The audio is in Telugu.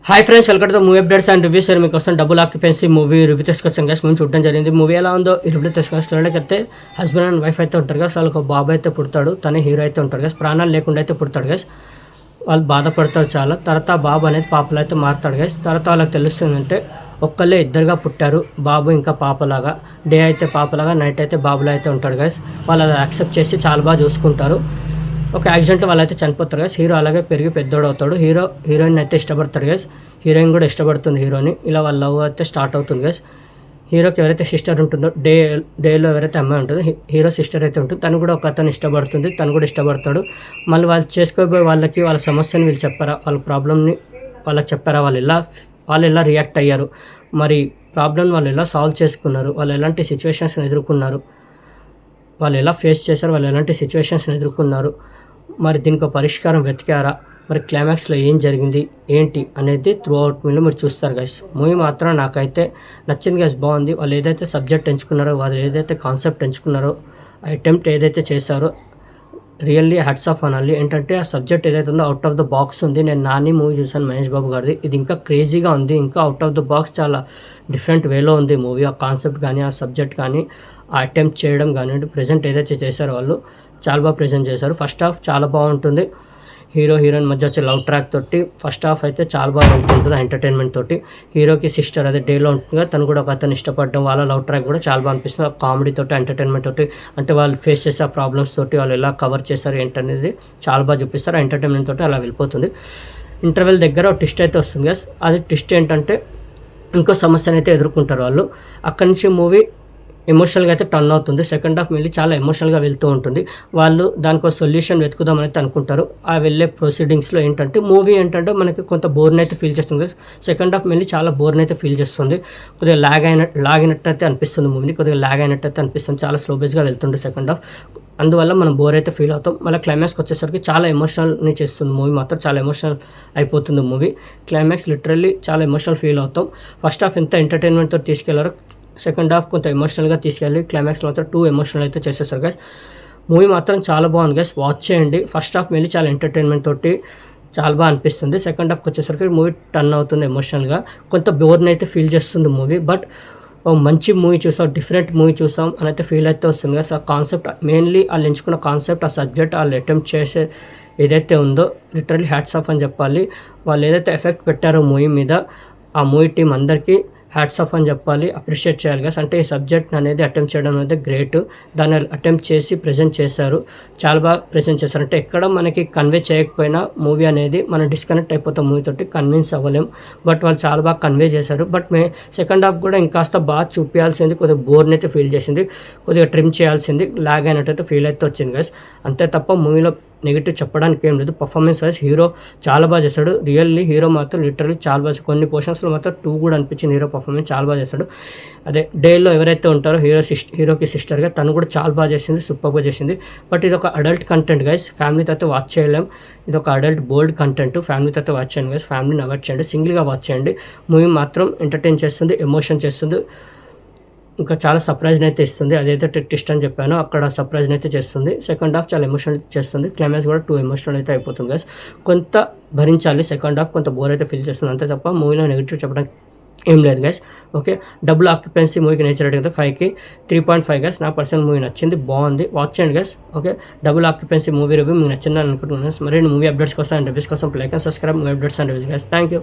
Hi friends, welcome to movie updates and reviews. మీకోసం డబుల్ ఆక్యుపెన్సీ మూవీ రివ్యూ తీసుకొచ్చాం గైస్. ముందు చూడడం జరిగింది. మూవీ ఎలా ఉందో ఈ రివ్యూ తీసుకొచ్చిన స్టోరీలోకి అయితే హస్బెండ్ అండ్ వైఫ్ అయితే ఉంటారు గైస్. వాళ్ళకి ఒక బాబు అయితే పుడతాడు. తనే హీరో అయితే ఉంటాడు గైస్. ప్రాణాలు లేకుండా అయితే పుడతాడు గైస్. వాళ్ళు బాధపడతారు చాలా. తర్వాత బాబు అనేది పాపలు అయితే మారుతాడు గైస్. తర్వాత వాళ్ళకి తెలుస్తుందంటే ఒక్కళ్ళే ఇద్దరుగా పుట్టారు, బాబు ఇంకా పాపలాగా. డే అయితే పాపలాగా, నైట్ అయితే బాబులా అయితే ఉంటాడు గైస్. వాళ్ళు అది యాక్సెప్ట్ చేసి చాలా బాగా చూసుకుంటారు. ఒక యాక్సిడెంట్లో వాళ్ళైతే చనిపోతారు గైస్. హీరో అలాగే పెరిగి పెద్దోడు అవుతాడు. హీరోయిన్ అయితే ఇష్టపడతాడు గైస్. హీరోయిన్ కూడా ఇష్టపడుతుంది హీరోని. ఇలా వాళ్ళ లవ్ అయితే స్టార్ట్ అవుతుంది గైస్. హీరోకి ఎవరైతే సిస్టర్ ఉంటుందో, డేలో ఎవరైతే అమ్మాయి ఉంటుందో హీరో సిస్టర్ అయితే ఉంటుంది. తను కూడా ఒక అతను ఇష్టపడుతుంది, తను కూడా ఇష్టపడతాడు. మళ్ళీ వాళ్ళు చేసుకోబోయే వాళ్ళకి వాళ్ళ సమస్యని వీళ్ళు చెప్పారా, వాళ్ళ ప్రాబ్లమ్ని వాళ్ళకి చెప్పారా, వాళ్ళు ఎలా రియాక్ట్ అయ్యారు, మరి ప్రాబ్లమ్ వాళ్ళు ఎలా సాల్వ్ చేసుకున్నారు, వాళ్ళు ఎలాంటి సిచ్యువేషన్స్ని ఎదుర్కొన్నారు, వాళ్ళు ఎలా ఫేస్ చేశారు, వాళ్ళు ఎలాంటి సిచ్యువేషన్స్ని ఎదుర్కొన్నారు, మరి దీనికి ఒక పరిష్కారం వెతికారా, మరి క్లైమాక్స్లో ఏం జరిగింది ఏంటి అనేది త్రూ అవుట్ మీలో మీరు చూస్తారు గైస్. మూవీ మాత్రం నాకైతే నచ్చింది గైస్. బాగుంది. వాళ్ళు ఏదైతే సబ్జెక్ట్ ఎంచుకున్నారో, వాళ్ళు ఏదైతే కాన్సెప్ట్ ఎంచుకున్నారో, అటెంప్ట్ ఏదైతే చేశారో రియల్లీ హ్యాట్స్ ఆఫ్ అనాలి. ఏంటంటే ఆ సబ్జెక్ట్ ఏదైతే ఉందో అవుట్ ఆఫ్ ద బాక్స్ ఉంది. నేను నాని మూవీ చూసాను మహేష్ బాబు గారిది. ఇది ఇంకా క్రేజీగా ఉంది. ఇంకా అవుట్ ఆఫ్ ద బాక్స్ చాలా డిఫరెంట్ వేలో ఉంది మూవీ. ఆ కాన్సెప్ట్ కానీ, ఆ సబ్జెక్ట్ కానీ, ఆ అటెంప్ట్ చేయడం కానీ, ప్రజెంట్ ఏదైతే చేశారో వాళ్ళు చాలా బాగా ప్రజెంట్ చేశారు. ఫస్ట్ హాఫ్ చాలా బాగుంటుంది. హీరోయిన్ మధ్య వచ్చే లవ్ ట్రాక్ తోటి ఫస్ట్ హాఫ్ అయితే చాలా బాగా ఉంటుంది. ఎంటర్టైన్మెంట్ తోటి హీరోకి సిస్టర్ అదే డేలో ఉంటుందిగా, తను కూడా ఒక అతను ఇష్టపడడం, వాళ్ళ లవ్ ట్రాక్ కూడా చాలా బాగా అనిపిస్తుంది. కామెడీ తోటి, ఎంటర్టైన్మెంట్ తోటి, అంటే వాళ్ళు ఫేస్ చేసే ఆ ప్రాబ్లమ్స్ తోటి వాళ్ళు ఎలా కవర్ చేశారు ఏంటనేది చాలా బాగా చూపిస్తారు. ఎంటర్టైన్మెంట్ తోటి అలా వెళ్ళిపోతుంది. ఇంటర్వెల్ దగ్గర ఒక ట్విస్ట్ అయితే వస్తుంది గైస్. అది ట్విస్ట్ ఏంటంటే ఇంకో సమస్యను అయితే ఎదుర్కొంటారు వాళ్ళు. అక్కడి నుంచి మూవీ ఎమోషనల్గా అయితే టర్న్ అవుతుంది. సెకండ్ హాఫ్ మళ్ళీ చాలా ఎమోషనల్గా వెళ్తూ ఉంటుంది. వాళ్ళు దానికి ఒక సొల్యూషన్ వెతుకుదామని అయితే అనుకుంటారు. ఆ వెళ్ళే ప్రొసీడింగ్స్లో ఏంటంటే మూవీ ఏంటంటే మనకి కొంత బోర్ని అయితే ఫీల్ చేస్తుంది. సెకండ్ హాఫ్ మళ్ళీ చాలా బోర్ని అయితే ఫీల్ చేస్తుంది. కొద్దిగా లాగినట్టు అయితే అనిపిస్తుంది. మూవీని కొద్దిగా లాగ్ అయినట్టు అయితే అనిపిస్తుంది. చాలా స్లో బేస్గా వెళ్తుంది సెకండ్ హాఫ్. అందువల్ల మనం బోర్ అయితే ఫీల్ అవుతాం. మళ్ళీ క్లైమాక్స్కి వచ్చేసరికి చాలా ఎమోషనల్ని చేస్తుంది మూవీ. మాత్రం చాలా ఎమోషనల్ అయిపోతుంది మూవీ. క్లైమాక్స్ లిటరల్లీ చాలా ఎమోషనల్ ఫీల్ అవుతాం. ఫస్ట్ హాఫ్ ఎంత ఎంటర్టైన్మెంట్తో తీసుకెళ్లారో సెకండ్ హాఫ్ కొంత ఎమోషనల్గా తీసుకెళ్ళి క్లైమాక్స్ మాత్రం టూ ఎమోషనల్ అయితే చేసేస్తారు గైస్. మూవీ మాత్రం చాలా బాగుంది గైస్. వాచ్ చేయండి. ఫస్ట్ హాఫ్ మళ్ళీ చాలా ఎంటర్టైన్మెంట్ తోటి చాలా బాగా అనిపిస్తుంది. సెకండ్ హాఫ్కి వచ్చేసరికి మూవీ టర్న్ అవుతుంది ఎమోషనల్గా. కొంత బోర్ని అయితే ఫీల్ చేస్తుంది మూవీ. బట్ మంచి మూవీ చూసాం, డిఫరెంట్ మూవీ చూసాం అని అయితే ఫీల్ అయితే వస్తుంది కదా. ఆ కాన్సెప్ట్ మెయిన్లీ వాళ్ళు ఎంచుకున్న కాన్సెప్ట్, ఆ సబ్జెక్ట్ వాళ్ళు అటెంప్ట్ చేసే ఏదైతే ఉందో లిటరల్లీ హ్యాట్స్ ఆఫ్ అని చెప్పాలి. వాళ్ళు ఏదైతే ఎఫెక్ట్ పెట్టారో మూవీ మీద, ఆ మూవీ టీం అందరికీ హ్యాట్స్ ఆఫ్ అని చెప్పాలి. అప్రిషియేట్ చేయాలి గైస్. అంటే ఈ సబ్జెక్ట్ అనేది అటెంప్ట్ చేయడం అనేది గ్రేట్. దాన్ని అటెంప్ట్ చేసి ప్రజెంట్ చేశారు. చాలా బాగా ప్రజెంట్ చేశారు. అంటే ఎక్కడ మనకి కన్వే చేయకపోయినా మూవీ అనేది మనం డిస్కనెక్ట్ అయిపోతాం, మూవీ తోటి కన్విన్స్ అవ్వలేం. బట్ వాళ్ళు చాలా బాగా కన్వే చేశారు. బట్ సెకండ్ హాఫ్ కూడా ఇంకాస్త బాగా చూపించాల్సింది. కొద్దిగా బోర్ని అయితే ఫీల్ చేసింది. కొద్దిగా ట్రిమ్ చేయాల్సింది. లాగ్ అయినట్టయితే ఫీల్ అయితే వచ్చింది గైస్. అంతే తప్ప మూవీలో నెగిటివ్ చెప్పడానికి ఏం లేదు. పర్ఫార్మెన్స్ వైజ్ హీరో చాలా బాగా చేస్తాడు. రియల్లీ హీరో మాత్రం లిటరల్లీ చాలా బాగా, కొన్ని పోర్షన్స్లో మాత్రం 2 కూడా అనిపించింది. హీరో పర్ఫార్మెన్స్ చాలా బాగా చేస్తాడు. అదే డేలో ఎవరైతే ఉంటారో హీరోకి సిస్టర్గా తను కూడా చాలా బాగా చేసింది, సూపర్గా చేసింది. బట్ ఇది ఒక అడల్ట్ కంటెంట్ గైస్. ఫ్యామిలీతో అయితే వాచ్ చేయలేం. ఇది ఒక అడల్ట్ బోల్డ్ కంటెంట్. ఫ్యామిలీతో అయితే వాచ్ చేయండి గైస్. ఫ్యామిలీని అవాయిడ్ చేయండి. సింగిల్గా వాచ్ చేయండి. మూవీ మాత్రం ఎంటర్టైన్ చేస్తుంది, ఎమోషన్ చేస్తుంది, ఇంకా చాలా సర్ప్రైజ్ని అయితే ఇస్తుంది. అదైతే ట్విస్ట్ అని చెప్పాను, అక్కడ సర్ప్రైజ్ని అయితే చేస్తుంది. సెకండ్ హాఫ్ చాలా ఎమోషనల్ చేస్తుంది. క్లైమాక్స్ కూడా 2 ఎమోషనల్ అయితే అయిపోతుంది గైస్. కొంత భరించాలి. సెకండ్ హాఫ్ కొంత బోర్ అయితే ఫీల్ చేస్తుంది. అంతే తప్ప మూవీలో నెగిటివ్ చెప్పడానికి ఏం లేదు గైస్. ఓకే, డబుల్ ఆక్యుపెన్సీ మూవీకి నేచర్ రేటింగ్ అయితే 5కి 3.5 గైస్. నా పర్సనల్ మూవీ నచ్చింది, బాగుంది, వాచ్ చేయండి guys. Okay, double occupancy movie review మీకు నచ్చిందని అనుకుంటున్నాను. మరి మూవీ అప్డేట్స్ కోసం అండ్ రివ్యూస్ కోసం like and subscribe movie updates and reviews guys. Thank you.